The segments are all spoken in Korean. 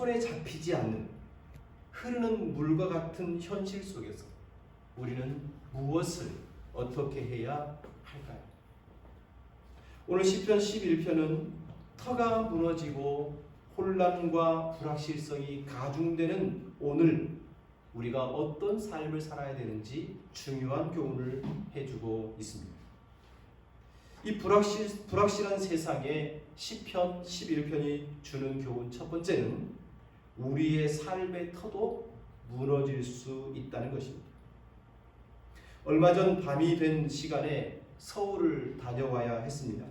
손에 잡히지 않는 흐르는 물과 같은 현실 속에서 우리는 무엇을 어떻게 해야 할까요? 오늘 시편 11편은 터가 무너지고 혼란과 불확실성이 가중되는 오늘 우리가 어떤 삶을 살아야 되는지 중요한 교훈을 해주고 있습니다. 이 불확실한 세상에 시편 11편이 주는 교훈 첫 번째는 우리의 삶의 터도 무너질 수 있다는 것입니다. 얼마 전 밤이 된 시간에 서울을 다녀와야 했습니다.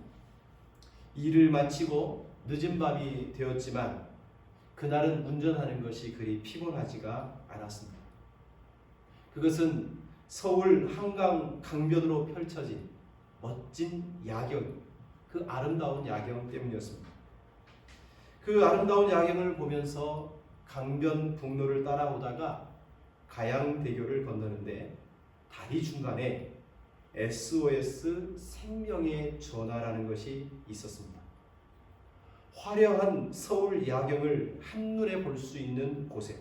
일을 마치고 늦은 밤이 되었지만 그날은 운전하는 것이 그리 피곤하지가 않았습니다. 그것은 서울 한강 강변으로 펼쳐진 멋진 야경, 그 아름다운 야경 때문이었습니다. 그 아름다운 야경을 보면서 강변 북로를 따라오다가 가양대교를 건너는데 다리 중간에 SOS 생명의 전화라는 것이 있었습니다. 화려한 서울 야경을 한눈에 볼 수 있는 곳에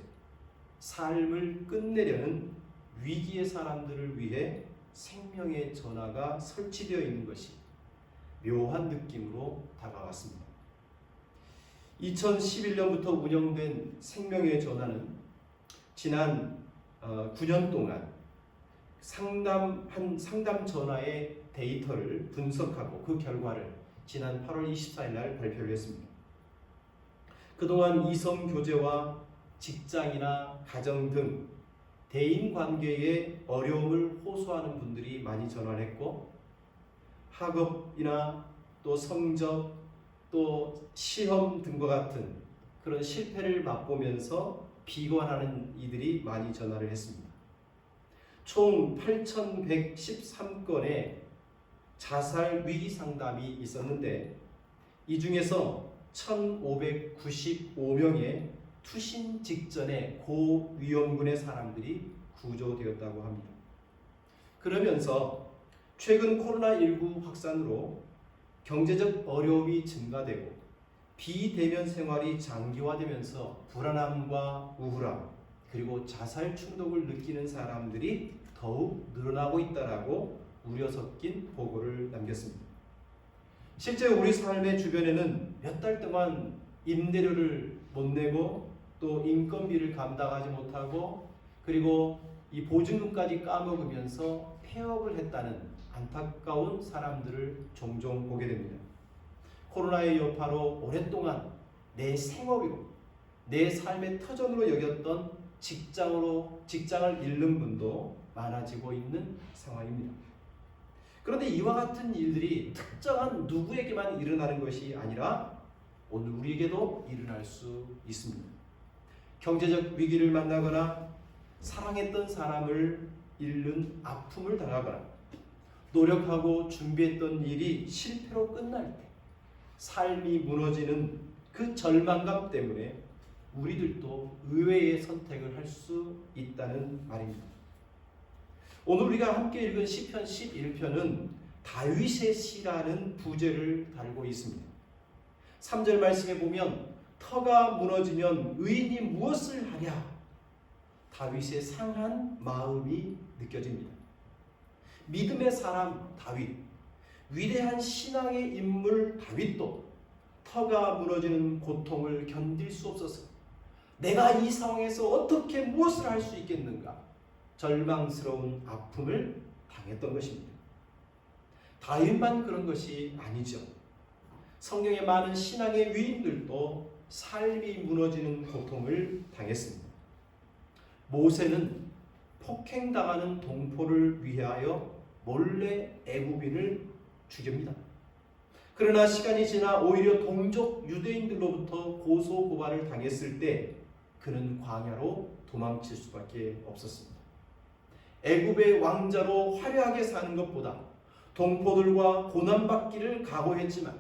삶을 끝내려는 위기의 사람들을 위해 생명의 전화가 설치되어 있는 것이 묘한 느낌으로 다가왔습니다. 2011년부터 운영된 생명의 전화는 지난 9년 동안 상담 전화의 데이터를 분석하고 그 결과를 지난 8월 24일 날 발표를 했습니다. 그동안 이성교제와 직장이나 가정 등 대인관계의 어려움을 호소하는 분들이 많이 전화를 했고, 학업이나 또 성적 또 시험 등과 같은 그런 실패를 맛보면서 비관하는 이들이 많이 전화를 했습니다. 총 8,113건의 자살 위기 상담이 있었는데 이 중에서 1,595명의 투신 직전의 고위험군의 사람들이 구조되었다고 합니다. 그러면서 최근 코로나19 확산으로 경제적 어려움이 증가되고 비대면 생활이 장기화되면서 불안함과 우울함 그리고 자살 충동을 느끼는 사람들이 더욱 늘어나고 있다라고 우려 섞인 보고를 남겼습니다. 실제 우리 삶의 주변에는 몇 달 동안 임대료를 못 내고 또 인건비를 감당하지 못하고 그리고 이 보증금까지 까먹으면서 폐업을 했다는 안타까운 사람들을 종종 보게 됩니다. 코로나의 여파로 오랫동안 내 생업이고 내 삶의 터전으로 여겼던 직장을 잃는 분도 많아지고 있는 상황입니다. 그런데 이와 같은 일들이 특정한 누구에게만 일어나는 것이 아니라 오늘 우리에게도 일어날 수 있습니다. 경제적 위기를 만나거나 사랑했던 사람을 잃는 아픔을 당하거나 노력하고 준비했던 일이 실패로 끝날 때 삶이 무너지는 그 절망감 때문에 우리들도 의외의 선택을 할 수 있다는 말입니다. 오늘 우리가 함께 읽은 시편 11편은 다윗의 시라는 부제를 달고 있습니다. 3절 말씀에 보면 터가 무너지면 의인이 무엇을 하랴? 다윗의 상한 마음이 느껴집니다. 믿음의 사람 다윗, 위대한 신앙의 인물 다윗도 터가 무너지는 고통을 견딜 수 없어서 내가 이 상황에서 어떻게 무엇을 할 수 있겠는가? 절망스러운 아픔을 당했던 것입니다. 다윗만 그런 것이 아니죠. 성경의 많은 신앙의 위인들도 삶이 무너지는 고통을 당했습니다. 모세는 폭행당하는 동포를 위하여 몰래 애굽인을 죽입니다. 그러나 시간이 지나 오히려 동족 유대인들로부터 고소 고발을 당했을 때 그는 광야로 도망칠 수밖에 없었습니다. 애굽의 왕자로 화려하게 사는 것보다 동포들과 고난받기를 각오했지만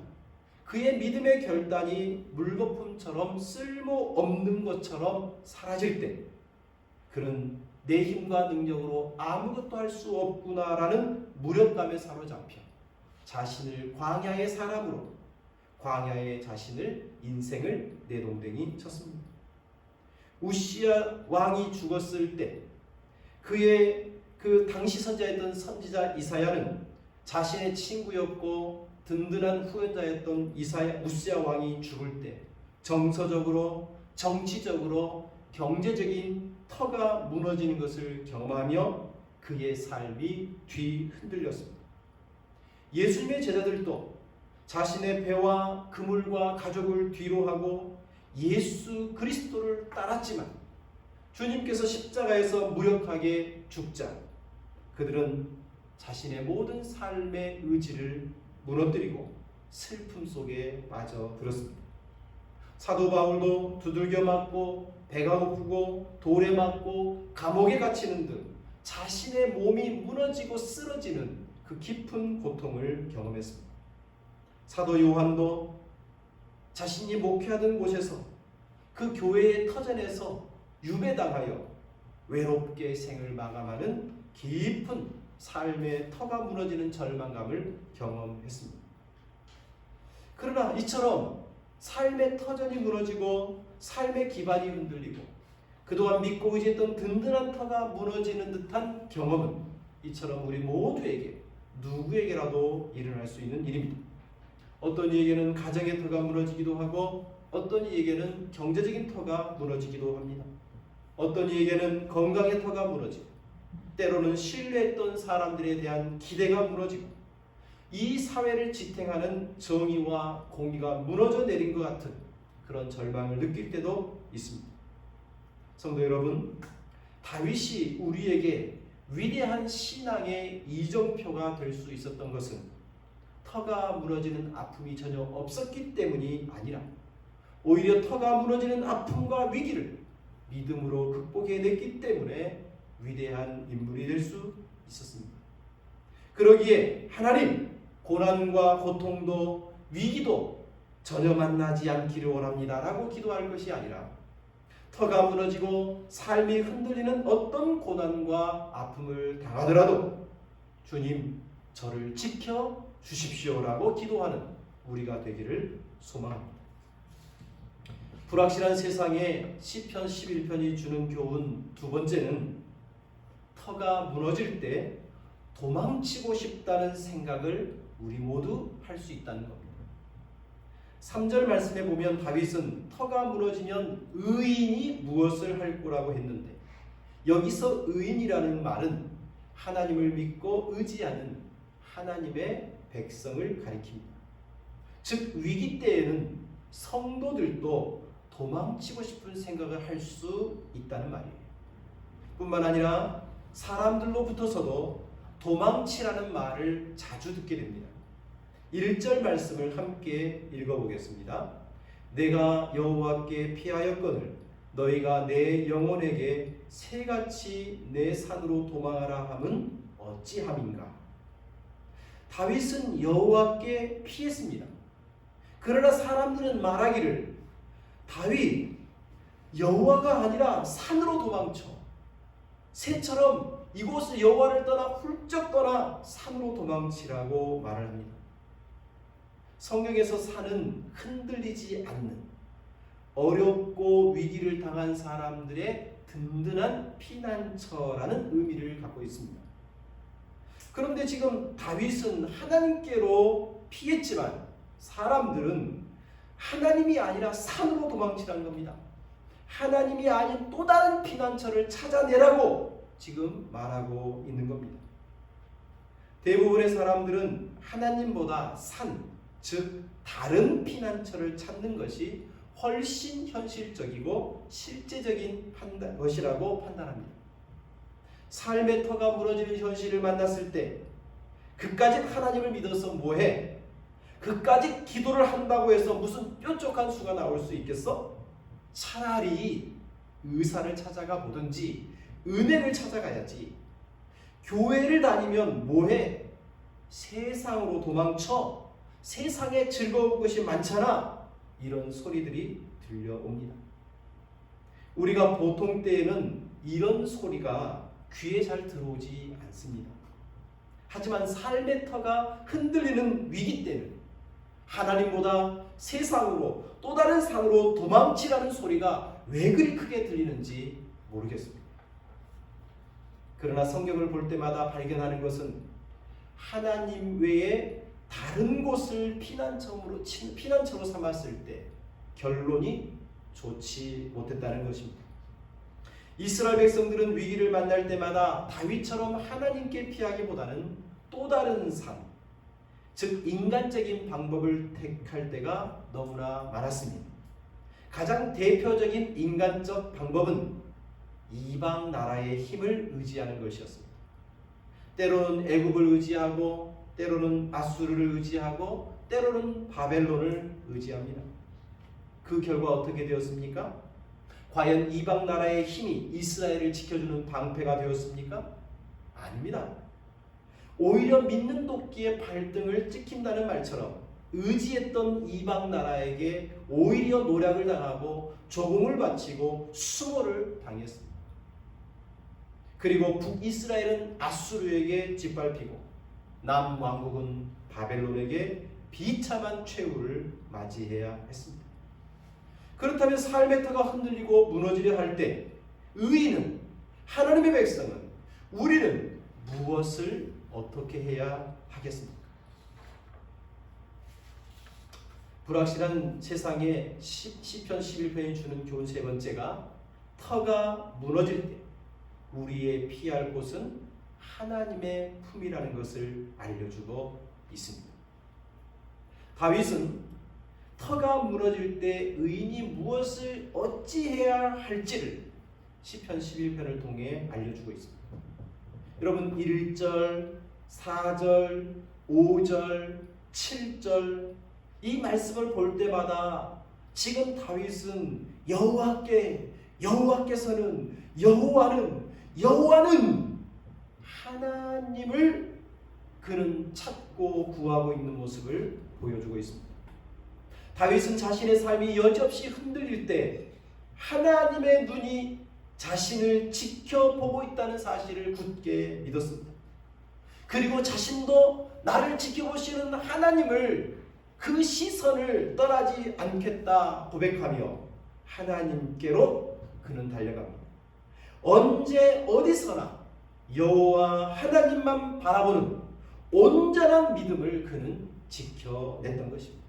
그의 믿음의 결단이 물거품처럼 쓸모없는 것처럼 사라질 때 그는 내 힘과 능력으로 아무것도 할 수 없구나라는 무력감에 사로잡혀 자신을 광야의 사람으로 광야의 자신을 인생을 내동댕이 쳤습니다. 우시야 왕이 죽었을 때 그의 그 당시 선지자였던 선지자 이사야는 자신의 친구였고 든든한 후원자였던 우시야 왕이 죽을 때 정서적으로, 정치적으로, 경제적인 터가 무너지는 것을 경험하며 그의 삶이 뒤흔들렸습니다. 예수님의 제자들도 자신의 배와 그물과 가족을 뒤로하고 예수 그리스도를 따랐지만 주님께서 십자가에서 무력하게 죽자 그들은 자신의 모든 삶의 의지를 무너뜨리고 슬픔 속에 빠져들었습니다. 사도 바울도 두들겨 맞고 배가 고프고 돌에 맞고 감옥에 갇히는 등 자신의 몸이 무너지고 쓰러지는 그 깊은 고통을 경험했습니다. 사도 요한도 자신이 목회하던 곳에서 그 교회의 터전에서 유배당하여 외롭게 생을 마감하는 깊은 삶의 터가 무너지는 절망감을 경험했습니다. 그러나 이처럼 삶의 터전이 무너지고 삶의 기반이 흔들리고 그동안 믿고 의지했던 든든한 터가 무너지는 듯한 경험은 이처럼 우리 모두에게 누구에게라도 일어날 수 있는 일입니다. 어떤 이에게는 가정의 터가 무너지기도 하고 어떤 이에게는 경제적인 터가 무너지기도 합니다. 어떤 이에게는 건강의 터가 무너지고 때로는 신뢰했던 사람들에 대한 기대가 무너지고 이 사회를 지탱하는 정의와 공의가 무너져 내린 것 같은 그런 절망을 느낄 때도 있습니다. 성도 여러분, 다윗이 우리에게 위대한 신앙의 이정표가 될 수 있었던 것은 터가 무너지는 아픔이 전혀 없었기 때문이 아니라 오히려 터가 무너지는 아픔과 위기를 믿음으로 극복해냈기 때문에 위대한 인물이 될 수 있었습니다. 그러기에 하나님, 고난과 고통도 위기도 전혀 만나지 않기를 원합니다 라고 기도할 것이 아니라 터가 무너지고 삶이 흔들리는 어떤 고난과 아픔을 당하더라도 주님 저를 지켜 주십시오라고 기도하는 우리가 되기를 소망합니다. 불확실한 세상에 시편 11편이 주는 교훈 두 번째는 터가 무너질 때 도망치고 싶다는 생각을 우리 모두 할 수 있다는 겁니다. 3절 말씀에 보면 다윗은 터가 무너지면 의인이 무엇을 할 거라고 했는데 여기서 의인이라는 말은 하나님을 믿고 의지하는 하나님의 백성을 가리킵니다. 즉 위기 때에는 성도들도 도망치고 싶은 생각을 할 수 있다는 말이에요. 뿐만 아니라 사람들로부터서도 도망치라는 말을 자주 듣게 됩니다. 1절 말씀을 함께 읽어보겠습니다. 내가 여호와께 피하였거늘 너희가 내 영혼에게 새같이 내 산으로 도망하라 함은 어찌함인가. 다윗은 여호와께 피했습니다. 그러나 사람들은 말하기를 다윗 여호와가 아니라 산으로 도망쳐 새처럼 이곳을 여호와를 떠나 훌쩍 떠나 산으로 도망치라고 말을 합니다. 성경에서 산은 흔들리지 않는 어렵고 위기를 당한 사람들의 든든한 피난처라는 의미를 갖고 있습니다. 그런데 지금 다윗은 하나님께로 피했지만 사람들은 하나님이 아니라 산으로 도망치라는 겁니다. 하나님이 아닌 또 다른 피난처를 찾아내라고 지금 말하고 있는 겁니다. 대부분의 사람들은 하나님보다 산, 즉 다른 피난처를 찾는 것이 훨씬 현실적이고 실제적인 것이라고 판단합니다. 삶의 터가 무너지는 현실을 만났을 때 그까짓 하나님을 믿어서 뭐해? 그까짓 기도를 한다고 해서 무슨 뾰족한 수가 나올 수 있겠어? 차라리 의사를 찾아가 보든지 은혜를 찾아가야지. 교회를 다니면 뭐해? 세상으로 도망쳐. 세상에 즐거운 것이 많잖아. 이런 소리들이 들려옵니다. 우리가 보통 때에는 이런 소리가 귀에 잘 들어오지 않습니다. 하지만 삶의 터가 흔들리는 위기 때는 하나님보다 세상으로 또 다른 산으로 도망치라는 소리가 왜 그리 크게 들리는지 모르겠습니다. 그러나 성경을 볼 때마다 발견하는 것은 하나님 외에 다른 곳을 피난처로 삼았을 때 결론이 좋지 못했다는 것입니다. 이스라엘 백성들은 위기를 만날 때마다 다윗처럼 하나님께 피하기보다는 또 다른 삶, 즉 인간적인 방법을 택할 때가 너무나 많았습니다. 가장 대표적인 인간적 방법은 이방 나라의 힘을 의지하는 것이었습니다. 때로는 애굽을 의지하고, 때로는 아수르를 의지하고, 때로는 바벨론을 의지합니다. 그 결과 어떻게 되었습니까? 과연 이방 나라의 힘이 이스라엘을 지켜주는 방패가 되었습니까? 아닙니다. 오히려 믿는 도끼의 발등을 찍힌다는 말처럼 의지했던 이방 나라에게 오히려 노략을 당하고 조공을 바치고 수모를 당했습니다. 그리고 북이스라엘은 아수르에게 짓밟히고 남왕국은 바벨론에게 비참한 최후를 맞이해야 했습니다. 그렇다면 삶의 터가 흔들리고 무너지려 할 때 의인은, 하나님의 백성은, 우리는 무엇을 어떻게 해야 하겠습니까? 불확실한 세상에 시편 11편이 주는 교훈 세 번째가 터가 무너질 때 우리의 피할 곳은 하나님의 품이라는 것을 알려주고 있습니다. 다윗은 터가 무너질 때 의인이 무엇을 어찌해야 할지를 시편 11편을 통해 알려주고 있습니다. 여러분 1절, 4절, 5절, 7절 이 말씀을 볼 때마다 지금 다윗은 여호와께서는 여호와는 하나님을 그는 찾고 구하고 있는 모습을 보여주고 있습니다. 다윗은 자신의 삶이 여지없이 흔들릴 때 하나님의 눈이 자신을 지켜보고 있다는 사실을 굳게 믿었습니다. 그리고 자신도 나를 지켜보시는 하나님을 그 시선을 떠나지 않겠다 고백하며 하나님께로 그는 달려갑니다. 언제 어디서나 여호와 하나님만 바라보는 온전한 믿음을 그는 지켜냈던 것입니다.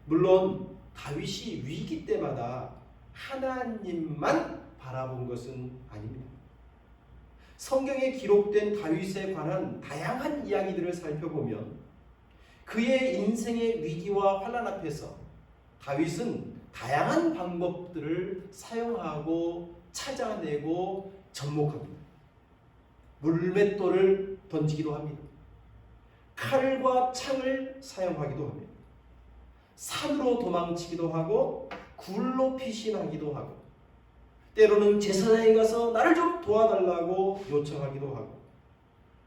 물론 다윗이 위기 때마다 하나님만 바라본 것은 아닙니다. 성경에 기록된 다윗에 관한 다양한 이야기들을 살펴보면 그의 인생의 위기와 환난 앞에서 다윗은 다양한 방법들을 사용하고 찾아내고 접목합니다. 물맷돌을 던지기도 합니다. 칼과 창을 사용하기도 합니다. 산으로 도망치기도 하고 굴로 피신하기도 하고 때로는 제사장에 가서 나를 좀 도와달라고 요청하기도 하고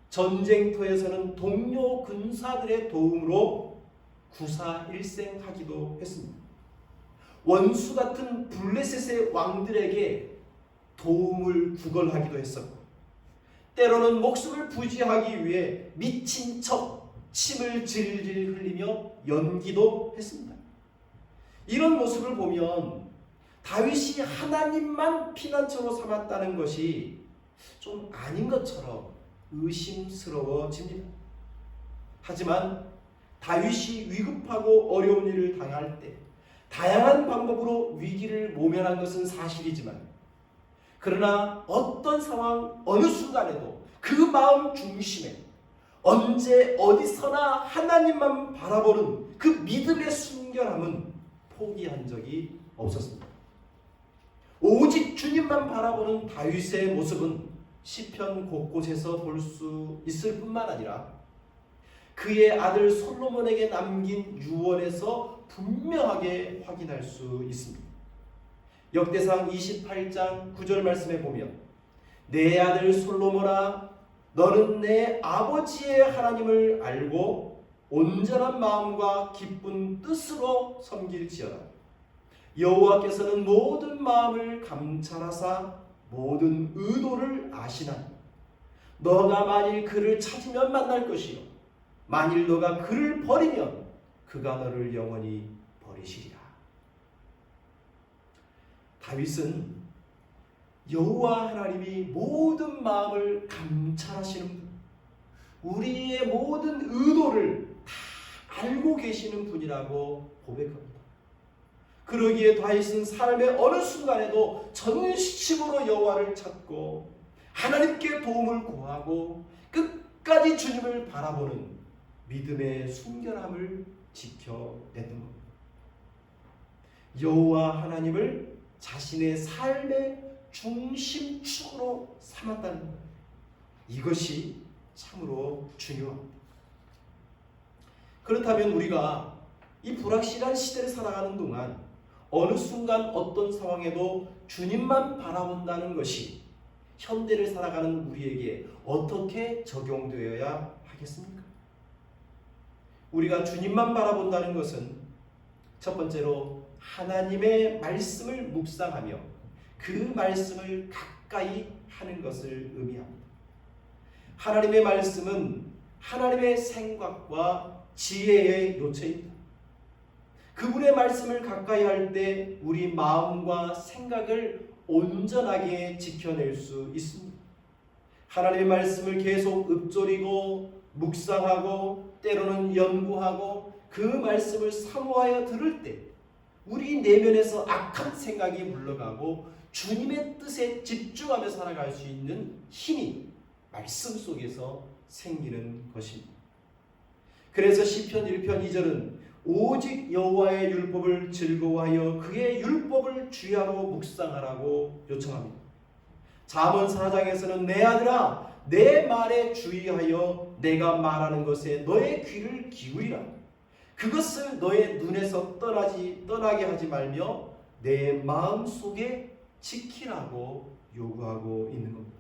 전쟁터에서는 동료 군사들의 도움으로 구사일생하기도 했습니다. 원수 같은 블레셋의 왕들에게 도움을 구걸하기도 했었고 때로는 목숨을 부지하기 위해 미친 척 침을 질질 흘리며 연기도 했습니다. 이런 모습을 보면 다윗이 하나님만 피난처로 삼았다는 것이 좀 아닌 것처럼 의심스러워집니다. 하지만 다윗이 위급하고 어려운 일을 당할 때 다양한 방법으로 위기를 모면한 것은 사실이지만 그러나 어떤 상황 어느 순간에도 그 마음 중심에 언제 어디서나 하나님만 바라보는 그 믿음의 순결함은 포기한 적이 없었습니다. 오직 주님만 바라보는 다윗의 모습은 시편 곳곳에서 볼 수 있을 뿐만 아니라 그의 아들 솔로몬에게 남긴 유언에서 분명하게 확인할 수 있습니다. 역대상 28장 9절 말씀에 보면 내 아들 솔로몬아 너는 내 아버지의 하나님을 알고 온전한 마음과 기쁜 뜻으로 섬길지어다. 여호와께서는 모든 마음을 감찰하사 모든 의도를 아시나니 너가 만일 그를 찾으면 만날 것이요 만일 너가 그를 버리면 그가 너를 영원히 버리시리라. 다윗은 여호와 하나님이 모든 마음을 감찰하시는 분, 우리의 모든 의도를 다 알고 계시는 분이라고 고백합니다. 그러기에 다윗은 삶의 어느 순간에도 전심으로 여호와를 찾고 하나님께 도움을 구하고 끝까지 주님을 바라보는 믿음의 순결함을 지켜냈던 겁니다. 여호와 하나님을 자신의 삶의 중심축으로 삼았다는 것, 이것이 참으로 중요합니다. 그렇다면 우리가 이 불확실한 시대를 살아가는 동안 어느 순간 어떤 상황에도 주님만 바라본다는 것이 현대를 살아가는 우리에게 어떻게 적용되어야 하겠습니까? 우리가 주님만 바라본다는 것은 첫 번째로 하나님의 말씀을 묵상하며 그 말씀을 가까이 하는 것을 의미합니다. 하나님의 말씀은 하나님의 생각과 지혜의 요체입니다. 그분의 말씀을 가까이 할 때 우리 마음과 생각을 온전하게 지켜낼 수 있습니다. 하나님의 말씀을 계속 읊조리고 묵상하고 때로는 연구하고 그 말씀을 사모하여 들을 때 우리 내면에서 악한 생각이 물러가고 주님의 뜻에 집중하며 살아갈 수 있는 힘이 말씀 속에서 생기는 것입니다. 그래서 시편 1편 2절은 오직 여호와의 율법을 즐거워하여 그의 율법을 주야로 묵상하라고 요청합니다. 잠언 4장에서는 내 아들아 내 말에 주의하여 내가 말하는 것에 너의 귀를 기울이라. 그것을 너의 눈에서 떠나게 하지 말며 내 마음속에 지키라고 요구하고 있는 겁니다.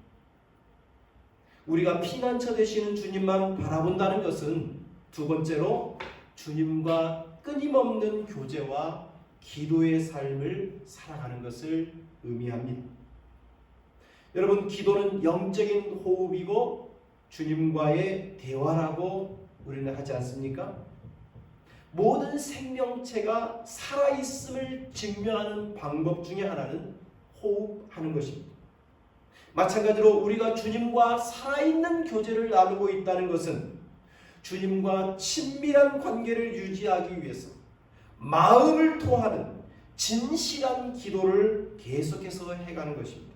우리가 피난처 되시는 주님만 바라본다는 것은 두 번째로 주님과 끊임없는 교제와 기도의 삶을 살아가는 것을 의미합니다. 여러분, 기도는 영적인 호흡이고 주님과의 대화라고 우리는 하지 않습니까? 모든 생명체가 살아있음을 증명하는 방법 중에 하나는 호흡하는 것입니다. 마찬가지로 우리가 주님과 살아있는 교제를 나누고 있다는 것은 주님과 친밀한 관계를 유지하기 위해서 마음을 토하는 진실한 기도를 계속해서 해가는 것입니다.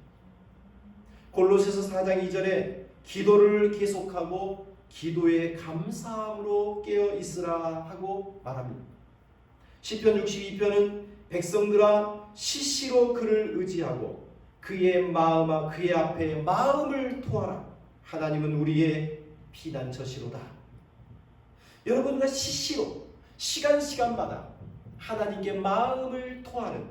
골로새서 4장 2절에 기도를 계속하고 기도에 감사함으로 깨어 있으라 하고 말합니다. 시편 62편은 백성들아 시시로 그를 의지하고 그의 앞에 마음을 토하라. 하나님은 우리의 피난처시로다. 여러분과 시시로 시간마다 하나님께 마음을 토하는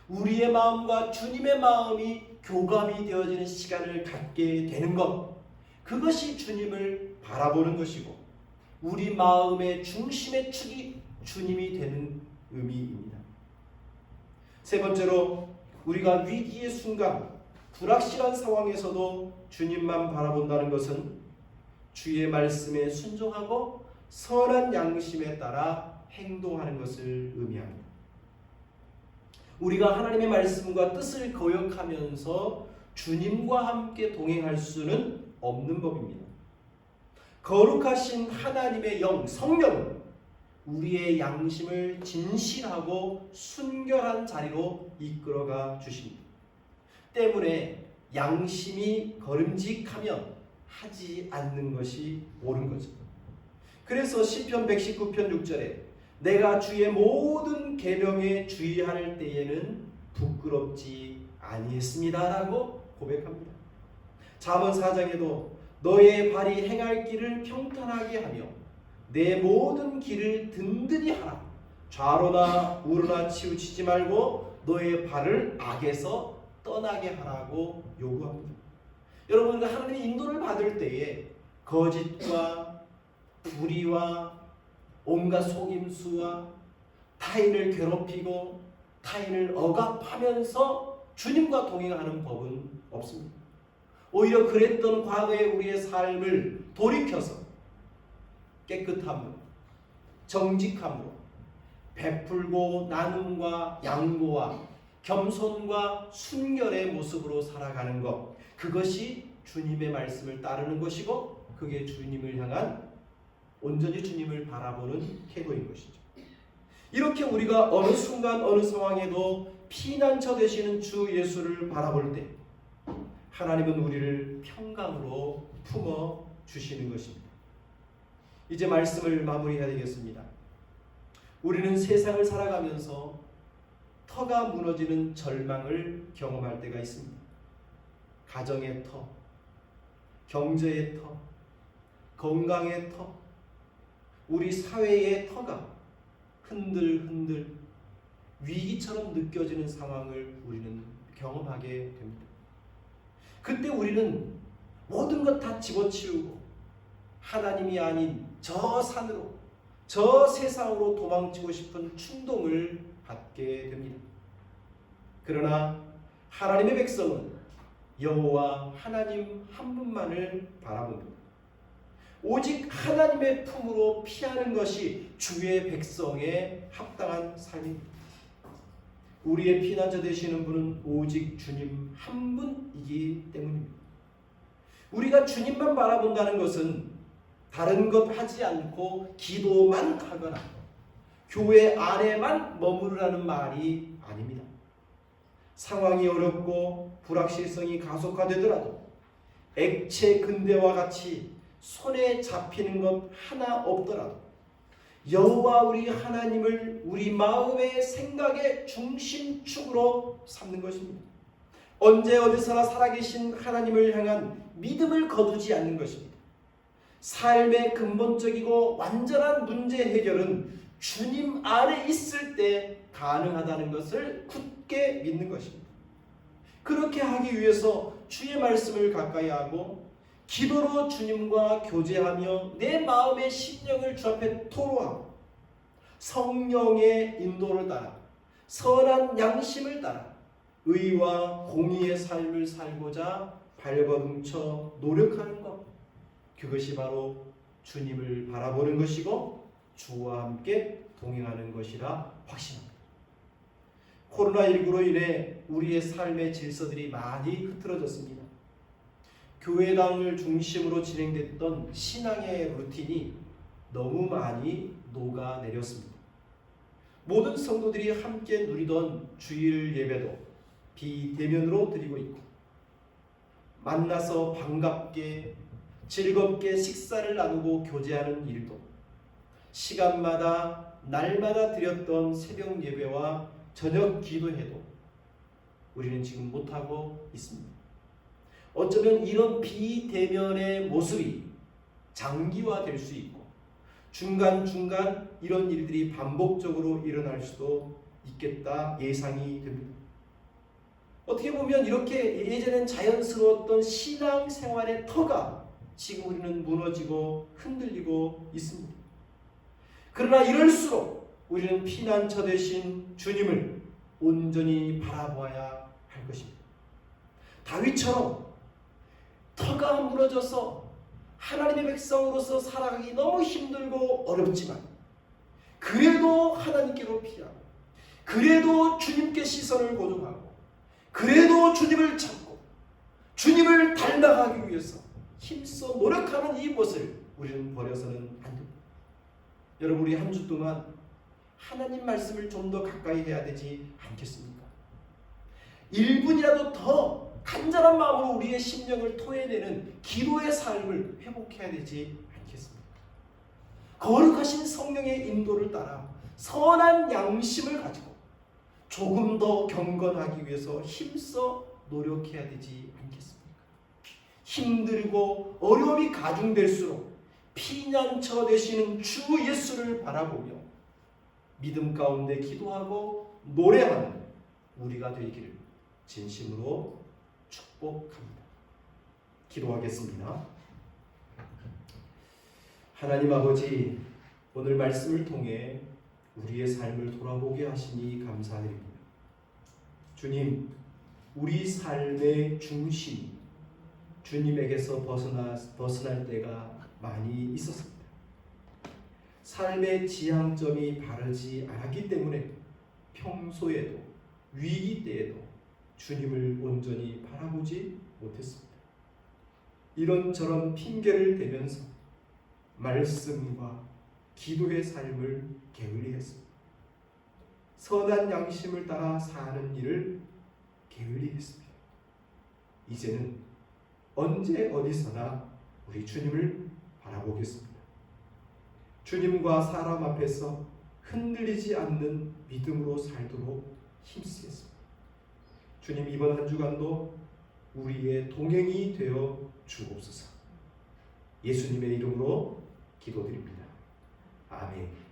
우리의 마음과 주님의 마음이 교감이 되어지는 시간을 갖게 되는 것, 그것이 주님을 바라보는 것이고 우리 마음의 중심의 축이 주님이 되는 의미입니다. 세 번째로 우리가 위기의 순간, 불확실한 상황에서도 주님만 바라본다는 것은 주의 말씀에 순종하고 선한 양심에 따라 행동하는 것을 의미합니다. 우리가 하나님의 말씀과 뜻을 거역하면서 주님과 함께 동행할 수는 없는 법입니다. 거룩하신 하나님의 영, 성령은 우리의 양심을 진실하고 순결한 자리로 이끌어가 주십니다. 때문에 양심이 거름직하면 하지 않는 것이 옳은 거죠. 그래서 시편 119편 6절에 내가 주의 모든 계명에 주의할 때에는 부끄럽지 아니했습니다라고 고백합니다. 잠언 4장에도 너의 발이 행할 길을 평탄하게 하며 내 모든 길을 든든히 하라. 좌로나 우로나 치우치지 말고 너의 발을 악에서 떠나게 하라고 요구합니다. 여러분, 하나님의 인도를 받을 때에 거짓과 불의와 온갖 속임수와 타인을 괴롭히고 타인을 억압하면서 주님과 동행하는 법은 없습니다. 오히려 그랬던 과거의 우리의 삶을 돌이켜서 깨끗함으로, 정직함으로, 베풀고 나눔과 양보와 겸손과 순결의 모습으로 살아가는 것, 그것이 주님의 말씀을 따르는 것이고 그게 주님을 향한 온전히 주님을 바라보는 태도인 것이죠. 이렇게 우리가 어느 순간 어느 상황에도 피난처 되시는 주 예수를 바라볼 때 하나님은 우리를 평강으로 품어 주시는 것입니다. 이제 말씀을 마무리해야 되겠습니다. 우리는 세상을 살아가면서 터가 무너지는 절망을 경험할 때가 있습니다. 가정의 터, 경제의 터, 건강의 터, 우리 사회의 터가 흔들흔들 위기처럼 느껴지는 상황을 우리는 경험하게 됩니다. 그때 우리는 모든 것 다 집어치우고 하나님이 아닌 저 산으로, 저 세상으로 도망치고 싶은 충동을 받게 됩니다. 그러나 하나님의 백성은 여호와 하나님 한 분만을 바라봅니다. 오직 하나님의 품으로 피하는 것이 주의 백성의 합당한 삶입니다. 우리의 피난처 되시는 분은 오직 주님 한 분이기 때문입니다. 우리가 주님만 바라본다는 것은 다른 것 하지 않고 기도만 하거나 교회 안에만 머무르라는 말이 아닙니다. 상황이 어렵고 불확실성이 가속화되더라도 액체 근대와 같이 손에 잡히는 것 하나 없더라도 여호와 우리 하나님을 우리 마음의 생각의 중심축으로 삼는 것입니다. 언제 어디서나 살아계신 하나님을 향한 믿음을 거두지 않는 것입니다. 삶의 근본적이고 완전한 문제 해결은 주님 안에 있을 때 가능하다는 것을 굳게 믿는 것입니다. 그렇게 하기 위해서 주의 말씀을 가까이 하고 기도로 주님과 교제하며 내 마음의 심령을 주 앞에 토로하고 성령의 인도를 따라 선한 양심을 따라 의와 공의의 삶을 살고자 발버둥쳐 노력하는 것, 그것이 바로 주님을 바라보는 것이고 주와 함께 동행하는 것이라 확신합니다. 코로나19로 인해 우리의 삶의 질서들이 많이 흐트러졌습니다. 교회당을 중심으로 진행됐던 신앙의 루틴이 너무 많이 녹아내렸습니다. 모든 성도들이 함께 누리던 주일 예배도 비대면으로 드리고 있고 만나서 반갑게 즐겁게 식사를 나누고 교제하는 일도 시간마다 날마다 드렸던 새벽 예배와 저녁 기도회도 우리는 지금 못하고 있습니다. 어쩌면 이런 비대면의 모습이 장기화될 수 있고 중간중간 이런 일들이 반복적으로 일어날 수도 있겠다 예상이 됩니다. 어떻게 보면 이렇게 예전엔 자연스러웠던 신앙생활의 터가 지금 우리는 무너지고 흔들리고 있습니다. 그러나 이럴수록 우리는 피난처 되신 주님을 온전히 바라보아야 할 것입니다. 다윗처럼 터가 무너져서 하나님의 백성으로서 살아가기 너무 힘들고 어렵지만 그래도 하나님께로 피하고 그래도 주님께 시선을 고정하고 그래도 주님을 찾고 주님을 닮아가기 위해서 힘써 노력하는 이 것을 우리는 버려서는 안 됩니다. 여러분, 우리 한 주 동안 하나님 말씀을 좀 더 가까이 해야 되지 않겠습니까? 1분이라도 더 간절한 마음으로 우리의 심령을 토해내는 기도의 삶을 회복해야 되지 않겠습니까? 거룩하신 성령의 인도를 따라 선한 양심을 가지고 조금 더 경건하기 위해서 힘써 노력해야 되지 않겠습니까? 힘들고 어려움이 가중될수록 피난처 되시는 주 예수를 바라보며 믿음 가운데 기도하고 노래하는 우리가 되기를 진심으로 축복합니다. 기도하겠습니다. 하나님 아버지, 오늘 말씀을 통해 우리의 삶을 돌아보게 하시니 감사드립니다. 주님, 우리 삶의 중심이 주님에게서 벗어날 때가 많이 있었습니다. 삶의 지향점이 바르지 않았기 때문에 평소에도 위기 때에도 주님을 온전히 바라보지 못했습니다. 이런저런 핑계를 대면서 말씀과 기도의 삶을 게을리했습니다. 선한 양심을 따라 사는 일을 게을리했습니다. 이제는 언제 어디서나 우리 주님을 바라보겠습니다. 주님과 사람 앞에서 흔들리지 않는 믿음으로 살도록 힘쓰겠습니다. 주님, 이번 한 주간도 우리의 동행이 되어 주옵소서. 예수님의 이름으로 기도드립니다. 아멘.